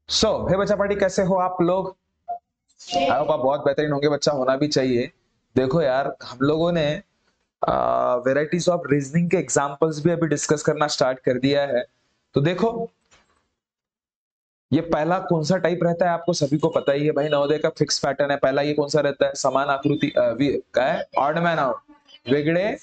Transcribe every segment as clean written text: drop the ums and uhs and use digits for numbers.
हे बच्चा पार्टी, कैसे हो आप लोग? आई होप आप बहुत बेहतरीन होंगे, बच्चा होना भी चाहिए। देखो यार, हम लोगों ने varieties of reasoning K examples भी अभी डिस्कस करना स्टार्ट कर दिया है। तो देखो, ये पहला कौन सा टाइप रहता है आपको सभी को पता ही है भाई, नवोदय का फिक्स पैटर्न है। पहला ये कौन सा रहता है? समान आकृती, काय ऑड मॅन आउट, वेगळे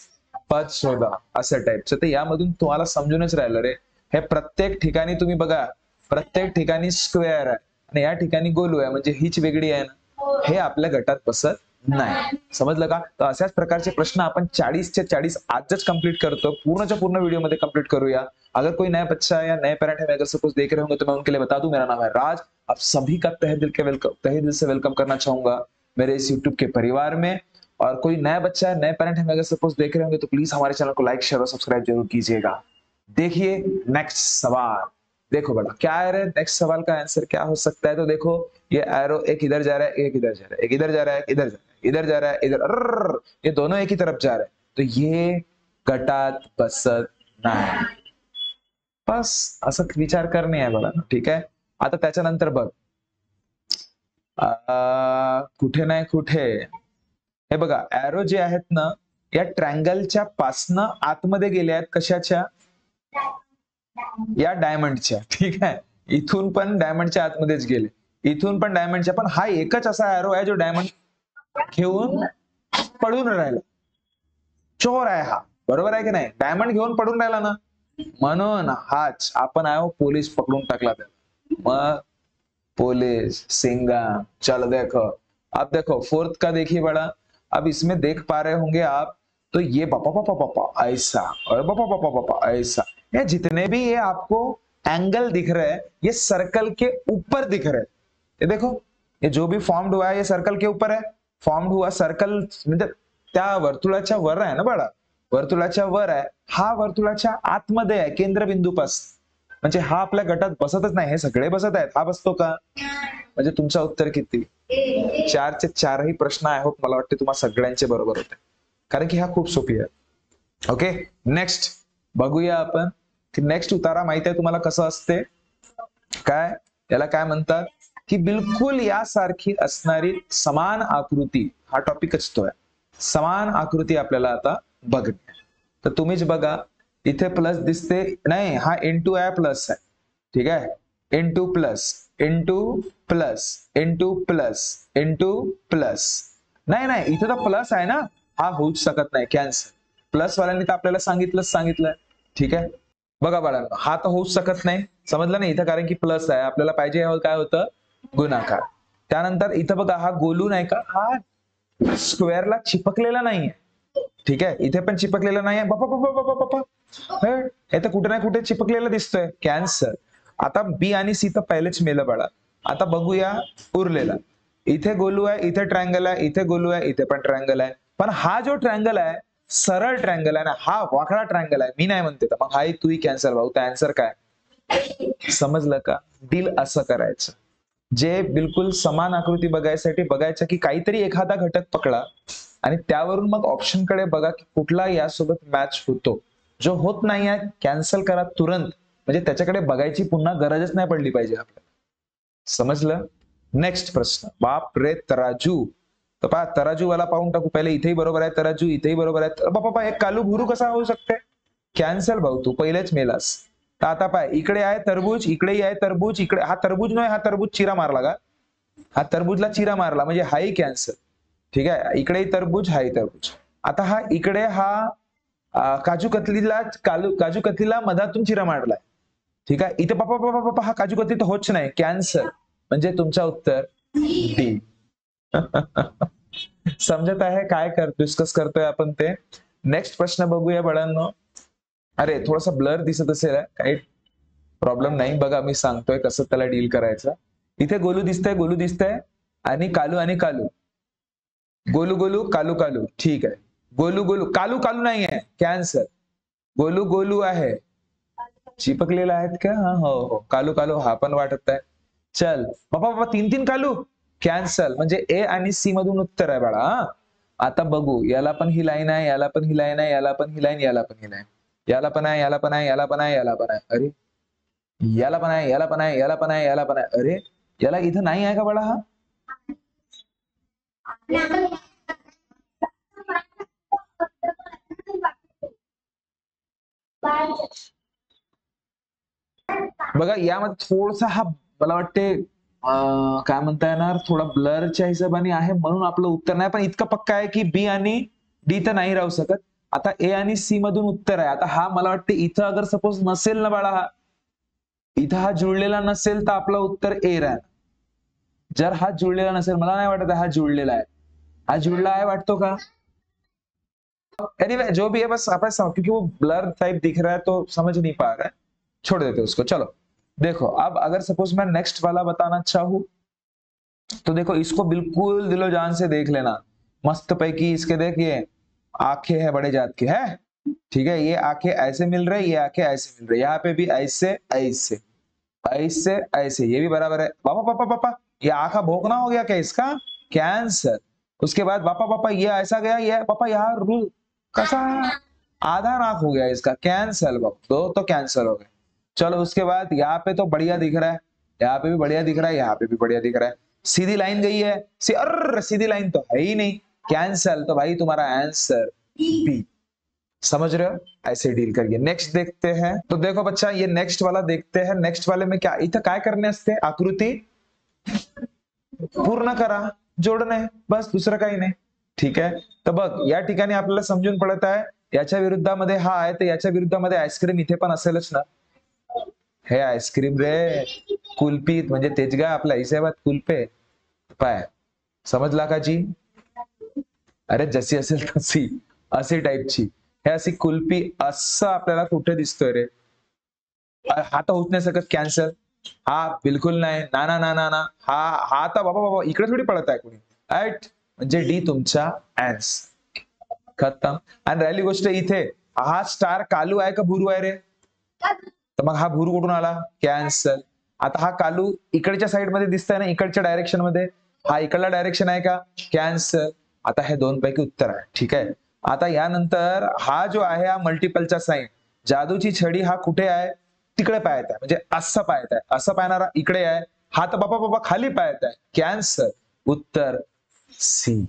पद शोधा, अशा टाईपचं. तर यामधून तुम्हाला समजूनच राहिलं रे, हे प्रत्येक ठिकाणी तुम्ही बघा, प्रत्येक ठिकाणी स्क्वेअर आहे आणि या ठिकाणी गोलू आहे, म्हणजे हीच वेगळी आहे ना, हे आपल्या गटात बसत नाही. समजलं का? तर अशाच प्रकारचे प्रश्न आपण 40चे 40 आजच कंप्लीट करतो, पूर्णच्या पूर्ण व्हिडिओ मध्ये कंप्लीट करूया. अगर कोई नया बच्चा या नए पेरेंट है, अगर सपोज देख रहे होंगे, तो मैं उनके लिए बता दूं, मेरा नाम है राज। आप सभी का तहे दिल से वेलकम करना चाहूंगा मेरे इस यूट्यूब के परिवार में। और कोई नया बच्चा है, नए पेरेंट है, अगर सपोज देख रहे होंगे, तो प्लीज हमारे चैनल को लाइक शेयर और सब्सक्राइब जरूर कीजिएगा। देखिए नेक्स्ट सवाल, देखो बेटा क्या है, नेक्स्ट सवाल का आंसर क्या हो सकता है? तो देखो, ये एरो एक इधर जा रहा है, एक इधर जा रहा है, एक इधर जा रहा है, इधर जा रहा है, इधर जा रहा है, इधर, ये दोनों एक ही तरफ जा रहे हैं, तो ये गटात बसत नाही. बस असं विचार करणे आहे बघा, ठीक आहे. आता त्याच्यानंतर बघ, कुठे नाही कुठे, हे बघा एरो जे आहेत ना, या ट्रँगलच्या पासनं आतमध्ये गेले आहेत. कशाच्या? या डायमंडच्या. ठीक आहे, इथून पण डायमंडच्या आतमध्येच गेले, इथून पण डायमंडच्या. पण हा एकच असा एरो आहे जो डायमंड घेऊन पडून राहिला. चोर आहे हा, बरोबर आहे की नाही? डायमंड घेऊन पडून राहिला ना, म्हणून हाच आपण आयो पोलीस पकडून टाकला त्याला. मग पुलिस सिंघम, चलो देखो, अब देखो फोर्थ का देखिए बड़ा, अब इसमें देख पा रहे होंगे आप, तो ये पापा पापा पापा ऐसा और पापा पापा पापा ऐसा, ये जितने भी ये आपको एंगल दिख रहे हैं, ये सर्कल के ऊपर दिख रहे हैं. ये देखो, ये जो भी फॉर्म्ड हुआ है, ये सर्कल के ऊपर है. फॉर्म्ड हुआ सर्कल म्हणजे त्या वर्तुळाच्या वर आहे ना बाळा, वर्तुळाच्या वर आहे. हा वर्तुळाच्या आतमध्ये आहे, केंद्रबिंदूपासून. म्हणजे हा आपल्या गटात बसतच नाही, हे सगळे बसत आहेत, हा बसतो का? म्हणजे तुमचं उत्तर किती? 4चे 4ही प्रश्न आहे, होप मला वाटते तुम्हाला सगळ्यांचे बरोबर होते, कारण की हा खूप सोपी आहे. ओके, नेक्स्ट बघूया आपण, की नेक्स्ट उतारा माहिती आहे तुम्हाला कसं असते? काय याला काय म्हणतात? की बिलकुल यासारखी असणारी समान आकृती, हा टॉपिकच तो आहे. समान आकृती आपल्याला आता बघणे. तर तुम्हीच बघा, इथे प्लस दिसते नाही, हा इंटू आहे, प्लस आहे. ठीक आहे, into plus into plus into plus into plus. नाही नाही, इथे तर प्लस आहे ना, हा होऊच शकत नाही, कॅन्सल. प्लस वाल्यांनी तर आपल्याला सांगितलंय. ठीक आहे, बघा बाळांनो, हा तर होऊच शकत नाही, समजलं नाही इथं, कारण की प्लस आहे. आपल्याला पाहिजे काय होतं? गुणाकार. त्यानंतर इथं बघा, हा गोलू नाही का, हा स्क्वेअरला चिपकलेला नाहीये. ठीक आहे, इथे पण चिपकलेला नाहीये. बापा बापा बापा बापा, हे तर कुठे ना कुठे चिपकलेलं दिसतोय, कॅन्सर. आता बी आणि सी तर पहिलेच मेलं बाळा. आता बघूया उरलेला. इथे गोलू आहे, इथे ट्रायंगल आहे, इथे गोलू आहे, इथे पण ट्रायंगल आहे. पण हा जो ट्रायंगल आहे, सरळ ट्रायंगल आहे ना, हा वाकडा ट्रायंगल आहे, मी नाही म्हणते. तर मग हाही तूही कॅन्सर भाऊ. तर आन्सर काय? समजलं का? डील असं करायचं, जे बिलकुल समान आकृती बघायचं की काहीतरी एखादा घटक पकडा आणि त्यावरून मग ऑप्शन कडे बघा की कुठला यासोबत मॅच होतो. जो होत नाहीये, कॅन्सल करा तुरंत, म्हणजे त्याच्याकडे बघायची पुन्हा गरजच नाही पडली पाहिजे आपल्याला. समजलं? नेक्स्ट प्रश्न, बाप रे तराजू. तर पहा, तराजू वाला पाहून टाकू पहिले. इथेही बरोबर आहे तराजू, इथेही बरोबर आहे. बाबा एक कालू भुरू कसा होऊ शकते? कॅन्सल भाऊ, तू पहिलेच मेलास. तर आता पाय, इकडे आहे तरबूज, इकडेही आहे तरबूज, इकडे हा तरबूज नाही, हा तरबूज चिरा मारला का? हा तरबूजला चिरा मारला, म्हणजे हाही कॅन्सल. ठीक आहे, इकडेही तरबूज, हाही तरबूज. आता हा इकडे हा काजू कतलीला मधातून चिरा मारलाय. ठीक आहे, इथे पापा पापा पापा, हा काजू कतली तर होच नाही, कॅन्सल. म्हणजे तुमचा उत्तर डी. समजत आहे काय डिस्कस करतोय आपण ते? नेक्स्ट प्रश्न बघूया बाळांनो. अरे थोडासा ब्लर दिसत असेल, काही प्रॉब्लेम नाही, बघा मी सांगतोय कसं त्याला डील करायचं. इथे गोलू दिसतंय आणि कालू, गोलू गोलू कालू कालू. ठीक आहे, गोलू गोलू कालू कालू नाही आहे, कॅन्सल. गोलू गोलू आहे, चिपकलेला आहेत का? हा हो हो, कालू कालू हा पण वाटत आहे. चल बाबा बाबा, 3 कालू, कॅन्सल. म्हणजे ए आणि सी मधून उत्तर आहे बाळा. आता बघू, याला पण ही लाईन आहे, याला पण ही लाईन आहे, याला पण ही लाईन, याला पण ही लाईन, याला पण आहे, याला पण आहे, याला पण आहे, याला पण आहे. अरे याला पण आहे, याला पण आहे, याला पण आहे, याला पण आहे. अरे याला इथं नाही आहे का बाळा हा? बघा यामध्ये थोडासा हा मला वाटते काय म्हणता येणार, थोडा ब्लरच्या हिशोबाने आहे म्हणून आपलं उत्तर नाही, पण इतकं पक्का आहे की बी आणि डी तर नाही राहू शकत. आता ए आणि सी मधून उत्तर आहे. आता हा मला वाटते इथं अगर सपोज नसेल ना बाळा, हा इथं हा जुळलेला नसेल तर आपलं उत्तर ए राहणार. जर हा जुळलेला नसेल, मला नाही वाटत हा जुळलेला आहे. हा जुळला आहे वाटतो का? एनीवे जो भी है बस आप क्योंकि वो ब्लर टाइप दिख रहा है तो समझ नहीं पा रहा है, छोड़ देते उसको। चलो देखो अब अगर सपोज मैं नेक्स्ट वाला बताना चाहूं तो देखो इसको बिल्कुल दिलो जान से देख लेना। मस्त पैकी इसके देखिए आंखें है बड़े जात की है, ठीक है। ये आंखें ऐसे मिल रहे, ये आंखें ऐसे मिल रही, यहाँ पे भी ऐसे ऐसे ऐसे ऐसे, ये भी बराबर है। पापा पापा पापा ये आंखा भोंकना हो गया क्या इसका? कैंसर। उसके बाद पापा पापा ये ऐसा गया, ये पापा यहाँ रूल कैसा आधा नाक हो गया इसका, कैंसर। दो तो कैंसर हो गए। चलो उसके बाद यहाँ पे तो बढ़िया दिख रहा है, यहाँ पे भी बढ़िया दिख रहा है, यहाँ पे भी बढ़िया दिख रहा है। सीधी लाइन गई है, सीधी लाइन तो है ही नहीं, कैंसल। तो भाई तुम्हारा आंसर बी। समझ रहे हो? ऐसे डील करिए। नेक्स्ट देखते हैं। तो देखो बच्चा ये नेक्स्ट वाला देखते हैं। नेक्स्ट वाले में क्या इथं काय करणे असते? आकृती पूर्ण करा, जोडणे, बस दुसरं काही नाही, ठीक आहे। तर बघ या ठिकाणी आपल्याला समजून पडत आहे याच्या विरुद्धामध्ये हा आहे तर याच्या विरुद्धामध्ये आईस्क्रीम इथे पण असेलच ना। हे आईस्क्रीम रे, कुल्फी म्हणजे तेच गा आपल्या हिशेबात कुल्फे पाय, समजला का जी? अरे जशी असेल तशी, अशी टाईपची हे अशी कुल्फी असं आपल्याला कुठे दिसतोय रे? हा तर होत नाही सकत कॅन्सल, हा बिलकुल नाही, ना ना ना ना ना, हा हा तर बाबा बाबा इकडे थोडी पडत आहे कोणी, ऍट म्हणजे डी तुमचा आन्सर खतम। आणि राहिली गोष्ट इथे, हा स्टार कालू आहे का भुरू आहे रे? तर मग हा भुरू कुठून आला? कॅन्सल। आता हा कालू इकडच्या साइड मध्ये दिसतंय ना, इकडच्या डायरेक्शन मध्ये, हा इकडला डायरेक्शन आहे का? कॅन्सल। आता हे दोन पैकी उत्तर आहे, ठीक आहे। आता यानंतर हा जो आहे हा मल्टिपलचा साइन, जादूची छडी हा कुठे आहे? तिकडे पाहत आहे, म्हणजे असं पाहत आहे, असं पाहणारा इकडे आहे, हा तर बाबा बाबा खाली पाहत आहे, कॅन्सल। उत्तर सी।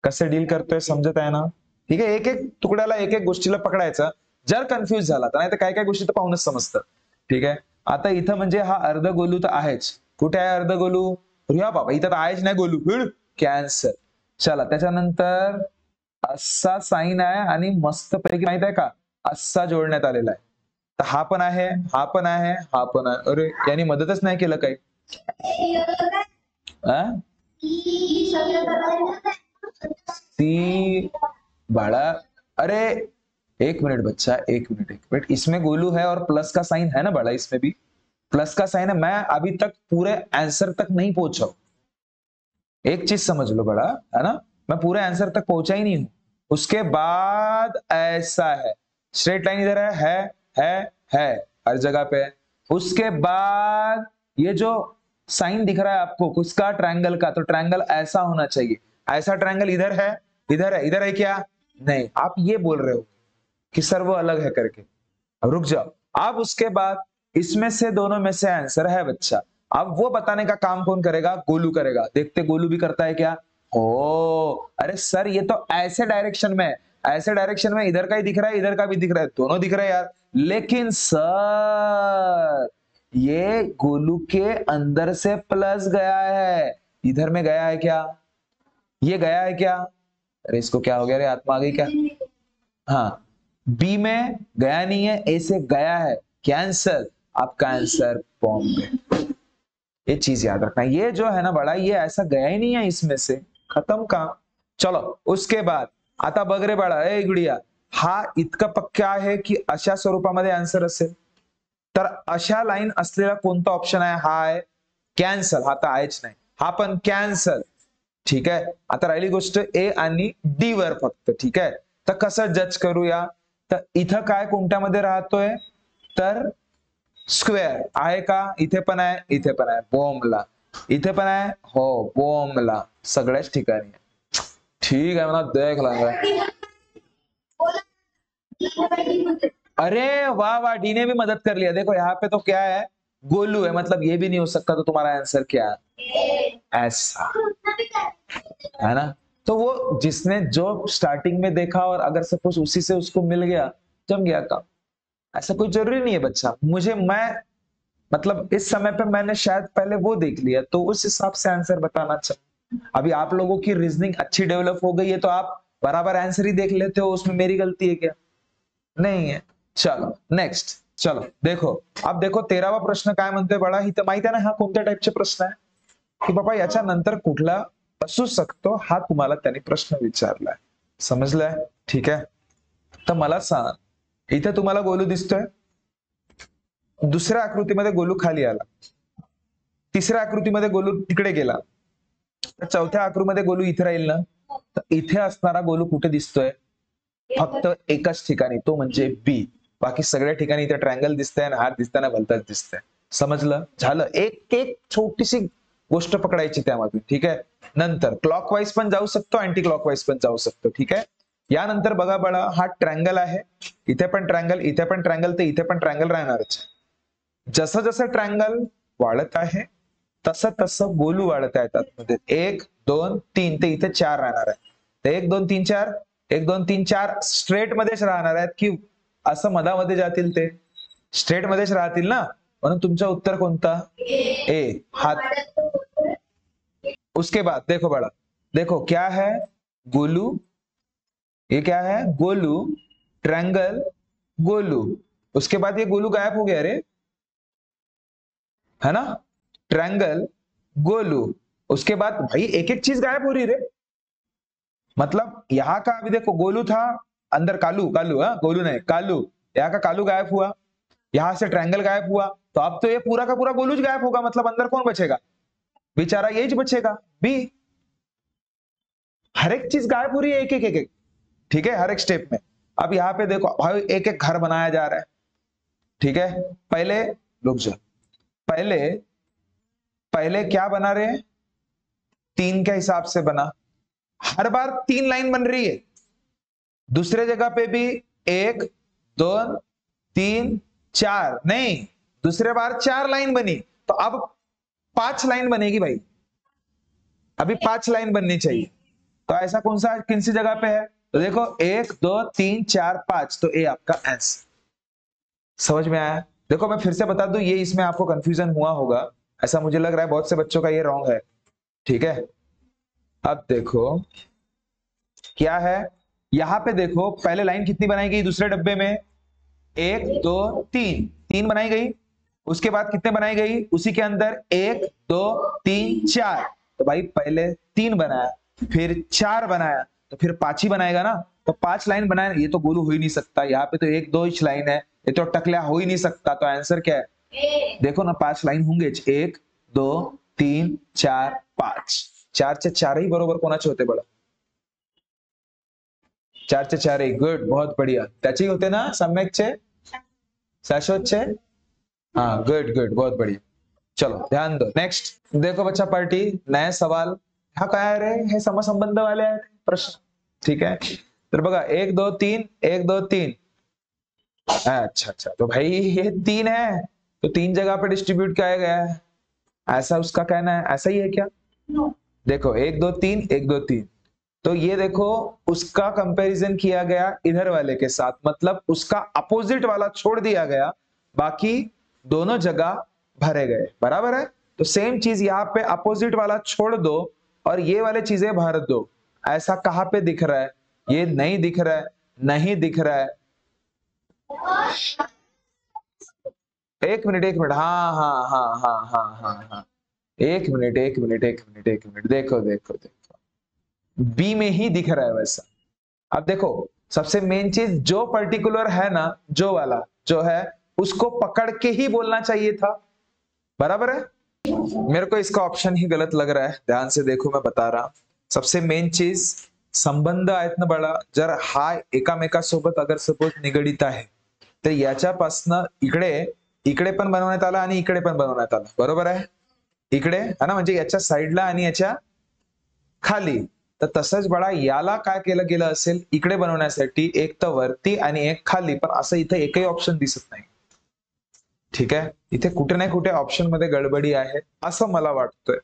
कसं डील करतोय समजत आहे ना? ठीक आहे, एक एक तुकड्याला एक एक गोष्टीला पकडायचं, जर कन्फ्युज झाला तर, नाही तर काय काय गोष्टी तर पाहूनच समजतं, ठीक आहे। आता इथं म्हणजे हा अर्धगोलू तर आहेच, कुठे आहे अर्धगोलू? या बाबा इथं तर आहेच नाही गोलू, कॅन्सल। चला त्याच्यानंतर असा साइन आहे आणि मस्त पैकी माहित आहे का असा जोडण्यात आलेला आहे, तर हा पण आहे, हा पण आहे, हा पण आहे। अरे यांनी मदतच नाही केलं काही, सी बाड़ा, अरे एक मिनट बच्चा, एक मिनट एक मिनट, इसमें गोलू है और प्लस का साइन है ना बड़ा, इसमें भी प्लस का साइन है। मैं अभी तक पूरे आंसर तक नहीं पहुंचा हूं, एक चीज समझ लो बड़ा, है ना, मैं पूरे आंसर तक पहुंचा ही नहीं हूं। उसके बाद ऐसा है, स्ट्रेट लाइन इधर है हर जगह पे। उसके बाद ये जो साइन दिख रहा है आपको किसका? ट्रायंगल का, तो ट्रायंगल ऐसा होना चाहिए, ऐसा ट्रायंगल इधर है, इधर है, इधर है क्या? नहीं, आप ये बोल रहे हो कि सर वो अलग है करके, अब रुक जाओ। अब उसके बाद इसमें से दोनों में से आंसर है बच्चा, अब वो बताने का काम कौन करेगा? गोलू करेगा। देखते गोलू भी करता है क्या? ओ अरे सर ये तो ऐसे डायरेक्शन में, ऐसे डायरेक्शन में इधर का ही दिख रहा है, इधर का भी दिख रहा है, दोनों दिख रहे हैं यार। लेकिन सर ये गोलू के अंदर से प्लस गया है, इधर में गया है क्या? ये गया है क्या? अरे इसको क्या हो गया रे, आत्मा आ गई क्या? हाँ, बी में गया नहीं है, ए से गया है, कैंसल। आपका आंसर बॉम्बे। ये चीज याद रखना, ये जो है ना बड़ा, ये ऐसा गया ही नहीं है इसमें से, खत्म काम। चलो उसके बाद आता बघ रे बाळा, ए गुडिया, हा इतका पक्का आहे की अशा स्वरूपामध्ये आन्सर असेल, तर अशा लाईन असलेला कोणता ऑप्शन आहे? हा आहे कॅन्सल, हा तर आहेच नाही, हा पण कॅन्सल, ठीक आहे। आता राहिली गोष्ट ए आणि डी वर फक्त, ठीक आहे। तर कसं जज करूया? तर इथं काय कोणत्यामध्ये राहतोय? तर स्क्वेअर आहे का? इथे पण आहे, इथे पण आहे, बॉम्बला, इथे पण आहे, हो बॉम्बला, सगळ्याच ठिकाणी आहे। ठीक आहे म्हणा, देख लांगा अरे वाह वाह, डी ने भी मदद कर लिया। देखो यहाँ पे तो क्या है, गोलू है, मतलब ये भी नहीं हो सकता, तो तुम्हारा आंसर क्या है, ऐसा है ना। तो वो जिसने जो स्टार्टिंग में देखा और अगर सपोज उसी से उसको मिल गया, जम गया काम। ऐसा कोई जरूरी नहीं है बच्चा, मैं मतलब इस समय पे मैंने शायद पहले वो देख लिया तो उस हिसाब से आंसर बताना चाहिए। अभी आप लोगों की रीजनिंग अच्छी डेवलप हो गई है तो आप बराबर आंसर ही देख लेते हो, उसमें मेरी गलती है क्या, नहीं है। चलो नेक्स्ट, चलो देखो, अब देखो 13वा प्रश्न काय म्हणतोय बळा, इथं माहिती आहे ना हा कोणत्या टाइपचे प्रश्न आहे, की बाबा याच्या नंतर कुठला असू शकतो हा तुम्हाला त्यांनी प्रश्न विचारलाय, समजलाय, ठीक आहे। तर मला सांग, इथे तुम्हाला गोलू दिसतोय, दुसऱ्या आकृतीमध्ये गोलू खाली आला, तिसऱ्या आकृतीमध्ये गोलू तिकडे गेला, तर चौथ्या आकृतीमध्ये गोलू इथे राहील ना, तर इथे असणारा गोलू कुठे दिसतोय, फक्त एकच ठिकाणी, तो म्हणजे बी। बाकी सगळ्या ठिकाणी इथे ट्रायंगल दिसतंय आणि हात दिसताना भलताच दिसतंय, समजलं, झालं। एक एक छोटीशी गोष्ट पकडायची त्यामधून, ठीक आहे। नंतर क्लॉकवाईज पण जाऊ शकतो, अँटी क्लॉकवाईज पण जाऊ शकतो, ठीक आहे। यानंतर बघा बळा, हा ट्रायंगल आहे, इथे पण ट्रायंगल, इथे पण ट्रायंगल, तर इथे पण ट्रायंगल राहणारच। जसं जसं ट्रायंगल वाढत आहे तसं तसं गोलू वाढत आहेत आतमध्ये, 1 2 3, ते इथे 4 राहणार आहे, तर 1 2 3 4, 1 2 3 4 स्ट्रेट मध्येच राहणार आहेत, की असं मधामध्ये जातील, ते स्ट्रेट मध्येच राहतील ना, म्हणून तुमचं उत्तर कोणता, ए, हात। उसके बाद देखो बड़ा, देखो क्या है, गोलू, ये क्या है, गोलू, ट्रायंगल, गोलू, उसके बाद ये गोलू गायब हो गया रे, है ना, ट्रायंगल, गोलू, उसके बाद भाई एक एक चीज गायब हो रही रे, मतलब यहाँ का अभी देखो गोलू था, अंदर कालू, कालू, हाँ गोलू नहीं कालू, यहाँ का कालू गायब हुआ, यहां से ट्रायंगल गायब हुआ, तो अब तो ये पूरा का पूरा गोलू गायब होगा, मतलब अंदर कौन बचेगा, बेचारा यही बचेगा, बी। हर एक चीज गायब हो रही है, एक एक एक एक, ठीक है, हर एक स्टेप में। अब यहाँ पे देखो भाई एक एक घर बनाया जा रहा है, ठीक है, पहले रुक जा, पहले पहले क्या बना रहे हैं, 3 के हिसाब से बना, हर बार 3 लाइन बन रही है, दूसरे जगह पे भी 1 2 3 4, नहीं, दूसरे बार 4 लाइन बनी, तो अब 5 लाइन बनेगी भाई, अभी 5 लाइन बननी चाहिए, तो ऐसा कौन सा किन सी जगह पे है, तो देखो 1 2 3 4 5, तो ए आपका आंसर, समझ में आया। देखो मैं फिर से बता दूं, ये इसमें आपको कंफ्यूजन हुआ होगा, ऐसा मुझे लग रहा है बहुत से बच्चों का ये रॉन्ग है, ठीक है। अब देखो क्या है, यहां पे देखो पहले लाइन कितनी बनाई गई दूसरे डब्बे में, 1 2 3, 3 बनाई गई, उसके बाद कितने बनाई गई उसी के अंदर, 1 2 3 4, तो भाई पहले 3 बनाया, फिर 4 बनाया, तो फिर 5 ही बनाएगा ना, तो 5 लाइन बनाया, ये तो गोलू हो ही नहीं सकता, यहाँ पे तो 1 2 इंच लाइन है, ये तो टकला हो ही नहीं सकता, तो आंसर क्या है, देखो ना 5 लाइन होंगे, 1 2 3 4 5, 4 चे 4 ही बरोबर कोणाचे होते बळा, 4 चे 4 ही, गुड, बहुत बढ़िया, त्याची होते ना सम्यकचे, शाश्वतचे, हाँ गुड गुड, बहुत बढ़िया। चलो ध्यान दो, नेक्स्ट देखो बच्चा पार्टी, नया सवाल, हा काय रे, हे समसंबंध वाले आहेत प्रश्न, ठीक है। तर बघा 1 2 3 1 2 3, अच्छा अच्छा, तो भाई ये 3 है, तो 3 जगह पे डिस्ट्रीब्यूट किया गया है, ऐसा उसका कहना है, ऐसा ही है क्या, देखो 1 2 3 1 2 3, तो ये देखो उसका कंपैरिजन किया गया इधर वाले के साथ, मतलब उसका अपोजिट वाला छोड़ दिया गया, बाकी दोनों जगह भरे गए, बराबर है। तो सेम चीज यहाँ पे अपोजिट वाला छोड़ दो और ये वाले चीजें भर दो, ऐसा कहां पे दिख रहा है, ये नहीं दिख रहा है, नहीं दिख रहा है, एक मिनट, हाँ हाँ हाँ हाँ हाँ हाँ हाँ, एक मिनट एक मिनट एक मिनट एक मिनट, देखो देखो देखो, बी में ही दिख रहा है वैसा। अब देखो सबसे मेन चीज जो पर्टिकुलर है ना, जो वाला जो है उसको पकड़ के ही बोलना चाहिए था, बराबर है। मेरे को इसका ऑप्शन ही गलत लग रहा है, ध्यान से देखो मैं बता रहा, सबसे मेन चीज संबंध आहेत ना बाळा, जर हा एकामेकासोबत अगर सपोज निगडित आहे तर याच्यापासनं इकडे इकडे पण बनवण्यात आला आणि इकडे पण बनवण्यात आला, बरोबर आहे, इकडे है ना, म्हणजे याच्या साईडला आणि याच्या खाली, तर तसंच बाळा याला काय केलं गेलं असेल इकडे बनवण्यासाठी, एक तर वरती आणि एक खाली, पण असं इथे एकही ऑप्शन दिसत नाही. ठीक आहे, इथे कुठे नाही कुठे ऑप्शन मध्ये गडबडी आहे असं मला वाटतंय.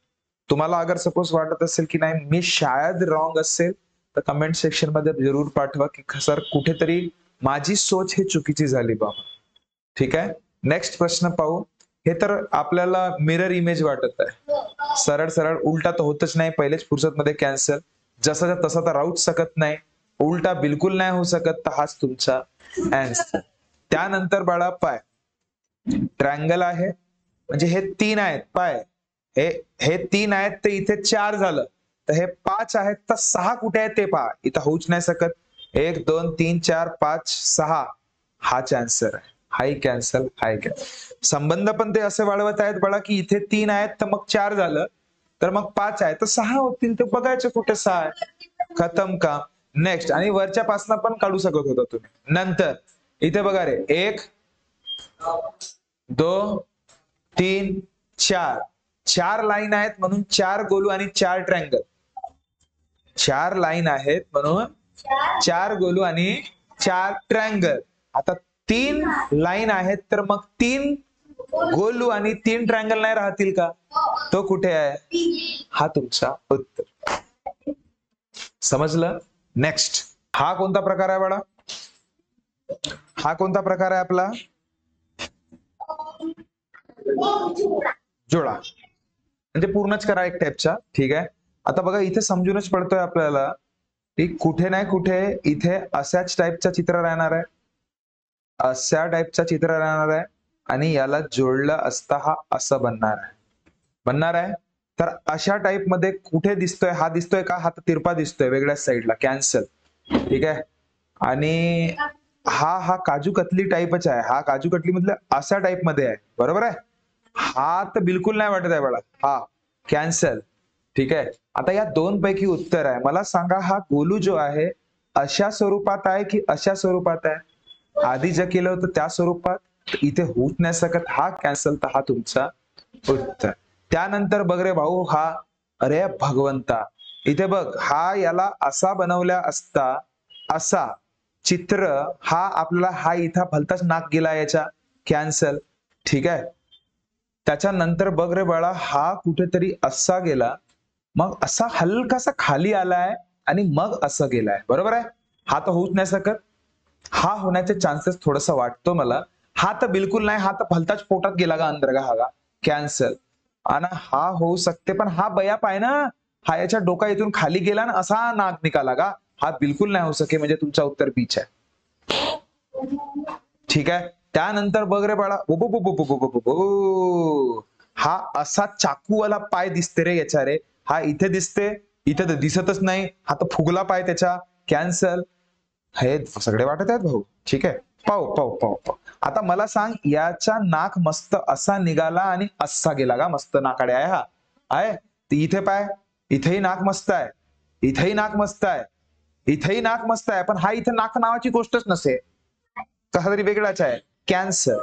तुम्हाला अगर सपोज वाटत असेल की नाही मी शायद रॉंग असेल तर कमेंट सेक्शन मध्ये जरूर पाठवा की सर कुठेतरी माझी सोच ही चुकीची झाली बाबा. ठीक आहे, नेक्स्ट प्रश्न पाहू. हे तर आपल्याला मिरर इमेज वाटत आहे. सरळ सरळ उलटा तर होतच नाही, पहिलेच फुर्सत मध्ये कॅन्सल. जसाचा तसा तर राहूच शकत नाही, उलटा बिलकुल नाही होऊ शकत, तर हाच तुमचा आन्सर. त्यानंतर बाळा पाय ट्रायंगल आहे, म्हणजे हे 3 आहेत पाय, हे 3 आहेत तर इथे 4 झालं, तर हे 5 आहेत तर 6 कुठे आहे ते पहा. इथं होऊच नाही शकत. 1 2 3 4 5 6 हाच आन्सर आहे. हाय कॅन्सल, हाय कॅन्सल. संबंध पण ते असे वाढवत आहेत बाळा की इथे 3 आहेत तर मग 4 झालं, तर मग 5 आहे तर 6 होतील, तर बघायचे कुठे 6 आहे. खतम का. नेक्स्ट, आणि वरच्या पासना पण काढू शकत होता तुम्ही. नंतर इथे बघा रे, 1 2 3 4 4 लाईन आहेत म्हणून 4 गोलू आणि 4 ट्रायंगल. 4 लाईन आहेत म्हणून 4 गोलू आणि 4 ट्रायंगल. आता 3 लाईन आहेत तर मग 3 गोलू आणि 3 ट्रायंगल नाही राहतील का. तो कुठे आहे, हा तुमचा उत्तर. समजलं. नेक्स्ट, हा कोणता प्रकार आहे बाळा, हा कोणता प्रकार आहे आपला, जोडा, म्हणजे पूर्णच करा एक टाइपचा. ठीक आहे, आता बघा इथे समजूनच पडतोय आपल्याला की कुठे नाही कुठे इथे अशाच टाइपचा चित्र राहणार आहे, अशा टाइपचा चित्र राहणार आहे, आणि याला जोडलं असता हा असं बनणार आहे. तर अशा टाइप मध्ये कुठे दिसतोय, हा दिसतोय का, हा तिरपा दिसतोय वेगळ्याच साईडला, कॅन्सल. ठीक आहे, आणि हा काजू कतली टाइपच आहे, हा काजू कतली मधलं अशा टाइप मध्ये आहे, बरोबर आहे. हा तर बिलकुल नाही वाटत आहे बाळा, हा कॅन्सल. ठीक आहे, आता या दोन पैकी उत्तर आहे. मला सांगा हा गोलू जो आहे अशा स्वरूपात आहे की अशा स्वरूपात आहे. आधी जे केलं होतं त्या स्वरूपात, इथे होत नाही सकत, हा कॅन्सल, तर हा तुमचा उत्तर. त्यानंतर बघ रे भाऊ, हा अरे भगवंता, इथे बघ हा याला असा बनवल्या असता, असा चित्र, हा आपल्याला हा इथं भलताच नाक गेला याच्या, कॅन्सल. ठीक आहे, त्याच्यानंतर बघ रे बाळा, हा कुठेतरी असा गेला, मग असा हलकासा खाली आलाय आणि मग असं गेलाय, बरोबर आहे. हा तर होऊच नाही सकत, हा होण्याचे चान्सेस थोडस वाटतो मला. हा तर बिलकुल नाही, हा तर भलताच पोटात गेला का अंदर हा, कॅन्सल. आणि हा होऊ शकते, पण हा बया पाय ना, हा याच्या डोका इथून खाली गेला ना असा नाक निकाला का, हा बिलकुल नाही होऊ शके, म्हणजे तुमचा उत्तर बीच आहे. ठीक आहे, त्यानंतर बघ रे बाळा, हा असा चाकूवाला पाय दिसते रे याच्या रे, हा इथे दिसते, इथे तर दिसतच नाही, हा तर फुगला पाय त्याचा, कॅन्सल. हे सगळे वाटत आहेत भाऊ. ठीक आहे, पाहू पाहू पाहू पाहू. आता मला सांग, याचा नाक मस्त असा निघाला आणि असा गेला का, मस्त नाकाडे आहे हा आहे. इथे पाय, इथेही नाक मस्त आहे, इथेही नाक मस्त आहे, इथेही नाक मस्त आहे, पण हा इथे नाक नावाची गोष्टच नसे, कसा तरी वेगळाच आहे, कॅन्सर.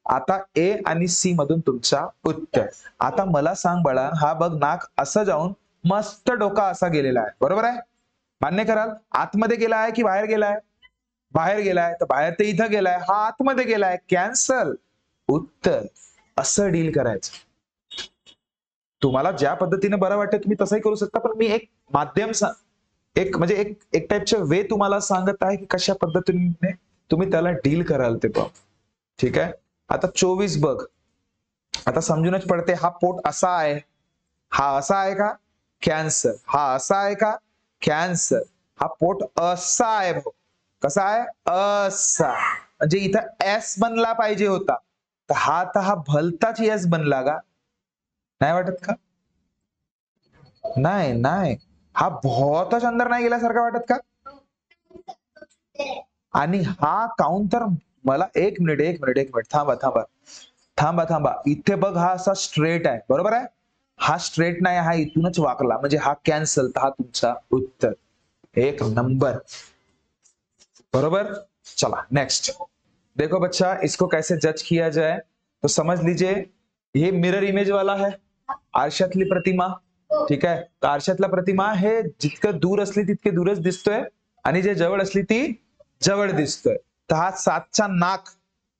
आता ए आणि सी मधून तुमचा उत्तर. आता मला सांग बाळा, हा बघ नाक असं जाऊन मस्त डोका असा गेलेला आहे, बरोबर आहे. मान्य कराल, आतमध्ये गेला आहे की बाहेर गेलाय, बाहेर गेलाय, तर बाहेर ते इथं गेलाय, हा आतमध्ये गेलाय, कॅन्सल. उत्तर. असं डील करायचं. तुम्हाला ज्या पद्धतीने बरं वाटतं तुम्ही तसंही करू शकता, पण मी एक माध्यम एक म्हणजे एक टाइपचे वे तुम्हाला सांगत आहे की कशा पद्धतीने तुम्ही त्याला डील कराल ते बघ. ठीक आहे, आता 24 बघ, आता समजूनच पडते, हा पोट असा आहे, हा असा आहे का, कॅन्सर. हा असा आहे का, कॅन्सर. हा पोट असा आहे भाऊ, कसा आहे, असा, म्हणजे इथं एस बनला पाहिजे होता, तर हा भलताच एस बनला का, नाही वाटत का. नाही नाही, हा बहुतच अंदर नाही गेल्यासारखा वाटत का. आणि हा काउंटर, मला एक मिनिट थांबा थांबा थांबा थांबा, इथे बघ हा असा स्ट्रेट आहे, बरोबर आहे. हा स्ट्रेट नाही, हा इथूनच वाकला, म्हणजे हा कॅन्सल, तर हा तुमचा उत्तर. एक नंबर, बरोबर. चला नेक्स्ट देखो बच्चा, इसको कैसे जज किया जाए, तो समझ लीजिए, ये मिरर इमेज वाला है, आरशातली प्रतिमा. ठीक आहे. तर आरशातला प्रतिमा हे जितकं दूर असली तितके दूरच दिसतोय आणि जे जवळ असली ती जवळ दिसतोय. तर हा 7चा नाक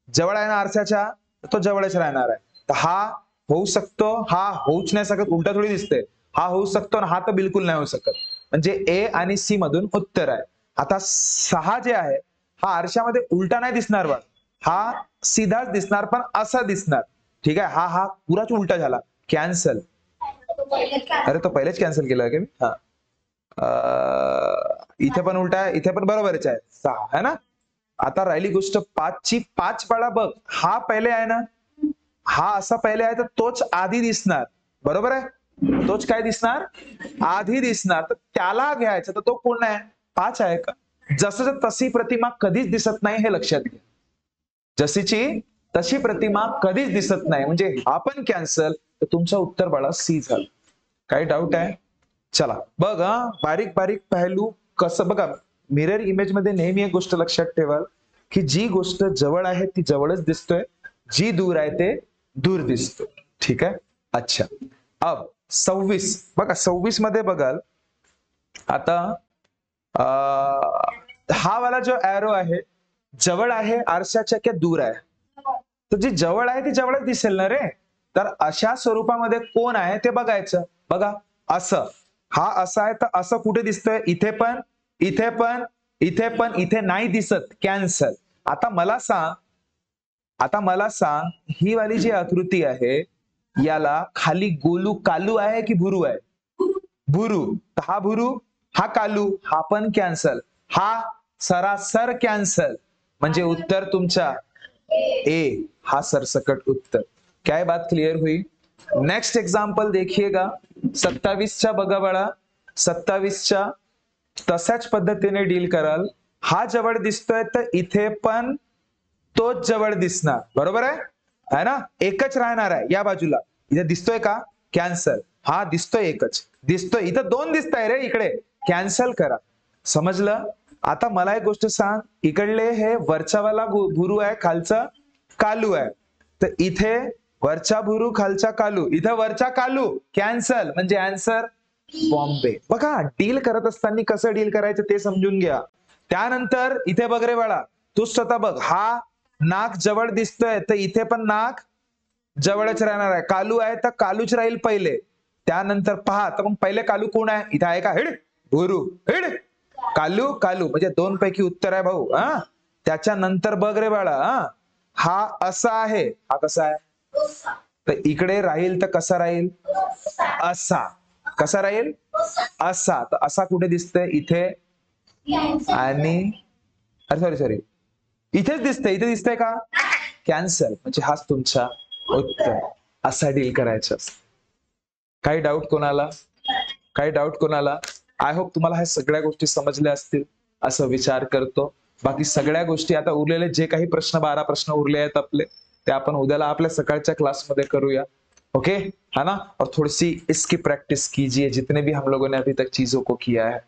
जवळ आहे ना आरशाच्या, तो जवळच राहणार आहे. तर हा होऊ शकतो, हा होऊच नाही शकत, उलटा थोडी दिसतंय. हा होऊ शकतो आणि हा तर बिलकुल नाही होऊ शकत. म्हणजे ए आणि सी मधून उत्तर आहे. आता 6 जे आहे हा आरशामध्ये उलटा नाही दिसणार बघ, हा सीधाच दिसणार पण असा दिसणार. ठीक आहे. हा पुराच उलटा झाला, कॅन्सल. अरे तो पहिलेच कॅन्सल केला का मी? हा इथे पण उलटा आहे, इथे पण बरोबरच आहे. 6 है ना. आता राहिली गोष्ट 5 ची. 5 बाळा बघ, हा पहिले आहे ना, हा असा पहिले आहे तर तोच आधी दिसणार. बरोबर आहे. तोच काय दिसणार? आधी दिसणार. तर त्याला घ्यायचं, तर तो कोण आहे? 5 आहे का? जसं तशी प्रतिमा कधीच दिसत नाही हे लक्षात घ्या. जशीची तशी प्रतिमा कधीच दिसत नाही म्हणजे हा पण कॅन्सल. तर तुमचं उत्तर बाळा सी झालं. काही डाऊट आहे? चला बघ, बारीक बारीक पहलू कसं बघा. मिरर इमेज मध्ये नेहमी एक गोष्ट लक्षात ठेवाल की जी गोष्ट जवळ आहे ती जवळच दिसतोय, जी दूर आहे ते दूर दिसतो. ठीक आहे. अच्छा, अब 26 बघा. 26 मध्ये बघाल आता हा वाला जो एरो आहे जवळ आहे आरशाच्या की दूर आहे? तर जी जवळ आहे ती जवळच दिसेल ना रे. तर अशा स्वरूपामध्ये कोण आहे ते बघायचं. बघा असं, हा असा आहे तर असं कुठे दिसतंय? इथे पण, इथे पण, इथे पण, इथे नाही दिसत, कॅन्सल. आता मला सांग ही वाली जी आकृती आहे याला खाली गोलू कालू आहे की भुरू आहे? भुरू. हा भुरू, हा कालू, हा पण कॅन्सल, हा सरासर कॅन्सल. म्हणजे उत्तर तुमचा ए हा सरसकट उत्तर. क्या बात क्लियर हुई? नेक्स्ट एग्जाम्पल देखिएगा. 27च्या बघा बाळा. 27च्या तशाच पद्धतीने डील कराल. हा जवळ दिसतोय तर इथे पण तोच जवळ दिसणार. बरोबर आहे? है ना. एकच राहणार आहे या बाजूला. इथे दिसतोय का? कॅन्सल. हा दिसतोय एकच दिसतोय. इथं 2 दिसत आहे रे इकडे, कॅन्सल करा. समजलं? आता मला एक गोष्ट सांग, इकडले हे वरच्यावाला भुरू आहे, खालचा कालू आहे. तर इथे वरचा भुरू खालचा कालू, इथं वरचा कालू, कॅन्सल. म्हणजे आन्सर बॉम्बे. बघा डील करत असताना कसं डील करायचं ते समजून घ्या. त्यानंतर इथे बघ रे बाळा, तू स्वतः बघ. हा नाक जवळ दिसतोय तर इथे पण नाक जवळच राहणार आहे. कालू आहे तर कालूच राहील पहिले. त्यानंतर पहा, तर मग पहिले कालू कोण आहे? इथे आहे का? हिड भुरू, हिड कालू. कालू म्हणजे 2 पैकी उत्तर आहे भाऊ. त्याच्यानंतर बघ रे बाळा, हा असा आहे, हा कसा आहे? तर इकडे राहील तर कसा राहील? असा. कसा राहील? असा. तर असा कुठे दिसतंय? इथे आणि अरे सॉरी इथेच दिसतंय. इथे दिसतंय का? कॅन्सल. म्हणजे हाच तुमचा उत्तर. असा डील करायचं. काही डाऊट कोणाला? काही डाऊट कोणाला? आय होप तुम्हाला ह्या सगळ्या गोष्टी समजल्या असतील असं विचार करतो. बाकी सगळ्या गोष्टी आता उरलेले जे काही प्रश्न 12 प्रश्न उरले आहेत आपले, ते आपण उद्याला आपल्या सकाळच्या क्लासमध्ये करूया. ओके है ना. और थोड़ी सी इसकी प्रैक्टिस कीजिए जितने भी हम लोगों ने अभी तक चीजों को किया है.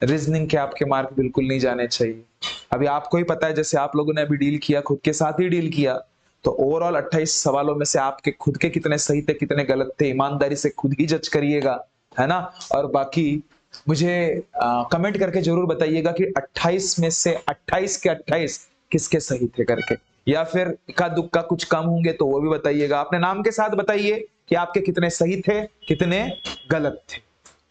रीजनिंग के आपके मार्क बिल्कुल नहीं जाने चाहिए. अभी आपको ही पता है, जैसे आप लोगों ने अभी डील किया, खुद के साथ ही डील किया, तो ओवरऑल 28 सवालों में से आपके खुद के कितने सही थे कितने गलत थे, ईमानदारी से खुद ही जज करिएगा, है ना. और बाकी मुझे कमेंट करके जरूर बताइएगा कि 28 में से 28 के 28 किसके सही थे करके, या फिर इक्का दुक्का कुछ कम होंगे तो वो भी बताइएगा. अपने नाम के साथ बताइए कि आपके कितने सही थे कितने गलत थे.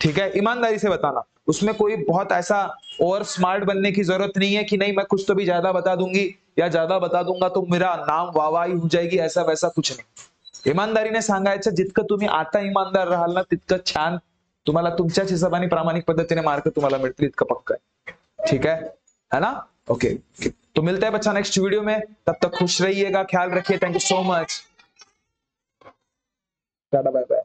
ठीक है, ईमानदारी से बताना. उसमें कोई बहुत ऐसा ओवर स्मार्ट बनने की जरूरत नहीं है कि नहीं मैं कुछ तो भी ज्यादा बता दूंगी या ज्यादा बता दूंगा तो मेरा नाम वाहवाही हो जाएगी, ऐसा वैसा कुछ नाही. इमानदारीने सांगायचं. जितकं तुम्ही आता इमानदार राहाल ना तितकं छान तुम्हाला तुमच्याच हिशोबाने प्रामाणिक पद्धतीने मार्क तुम्हाला मिळतील, इतकं पक्का आहे. ठीक है ना. ओके, तो मिलते हैं बच्चा नेक्स्ट वीडियो में. तब तक खुश रहिएगा, ख्याल रखिए. Thank you so much. Tata bye bye.